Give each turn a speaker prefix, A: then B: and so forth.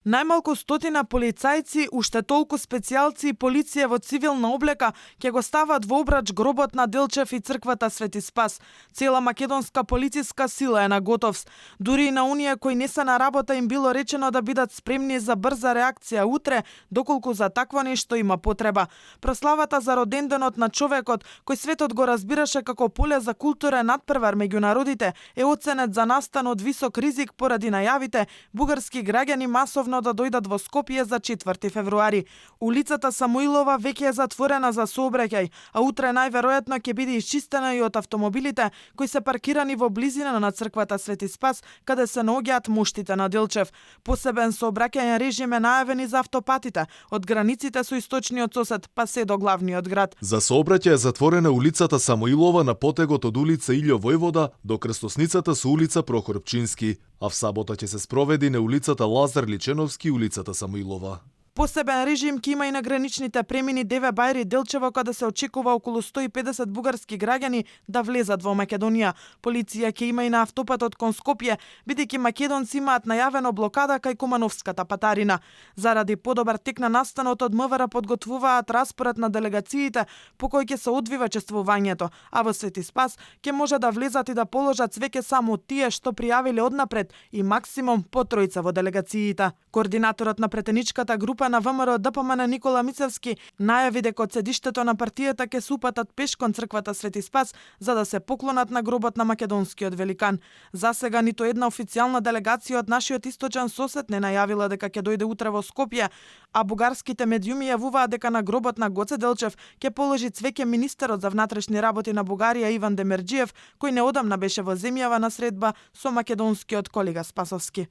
A: Најмалку 100 полицајци, уште толку специјалци и полиција во цивилна облека ќе го стават во обрач гробот на Делчев и црквата Свети Спас. Цела македонска полициска сила е на готовс. Дури и на оние кои не се на работа им било речено да бидат спремни за брза реакција утре, доколку за такво нешто има потреба. Прославата за роденденот на човекот, кој светот го разбираше како поле за културен надпревар меѓу народите, е оценет за настан од висок ризик поради најавите бугарски граѓани масовно да дојдат во Скопје за 4 февруари. Улицата Самуилова веќе е затворена за сообраќај, а утре најверојатно ќе биде исчистена и од автомобилите кои се паркирани во близина на црквата Свети Спас, каде се наоѓаат моштите на Делчев. Посебен сообраќајен режим е најавен и за автопатите, од границите со источниот сосед па се до главниот град.
B: За сообраќај е затворена улицата Самуилова на потегот од улица Илјо Војвода до крстосницата со улица Прохор Пчински, а в сабота ќе се спроведи на улицата Лазар Личеновски и улицата Самуилова.
A: Посебен режим ќе има и на граничните премини Деве Бајри и Делчево, каде се очекува околу 150 бугарски граѓани да влезат во Македонија. Полиција ќе има и на автопатот кон Скопје, бидејќи македонци имаат најавено блокада кај Кумановската патарина. Заради подобар тек на настанот од МВР подготвуваат распоред на делегациите по кој ќе се одвива чествувањето, а во Свети Спас ќе може да влезат и да положат цвеќе само тие што пријавиле однапред и максимум по тројца во делегациите. Координаторот на претеничката група на ВМРО ДПМН Никола Мицевски најави дека од седиштето на партијата ќе се упатат пеш кон црквата Свети Спас за да се поклонат на гробот на македонскиот великан. За сега ниту една официјална делегација од нашиот источен сосед не најавила дека ќе дојде утре во Скопје, а бугарските медиуми јавуваат дека на гробот на Гоце Делчев ќе положи цвеќе министерот за внатрешни работи на Бугарија Иван Демерџиев, кој неодамна беше во земјава на средба со македонскиот колега Спасовски.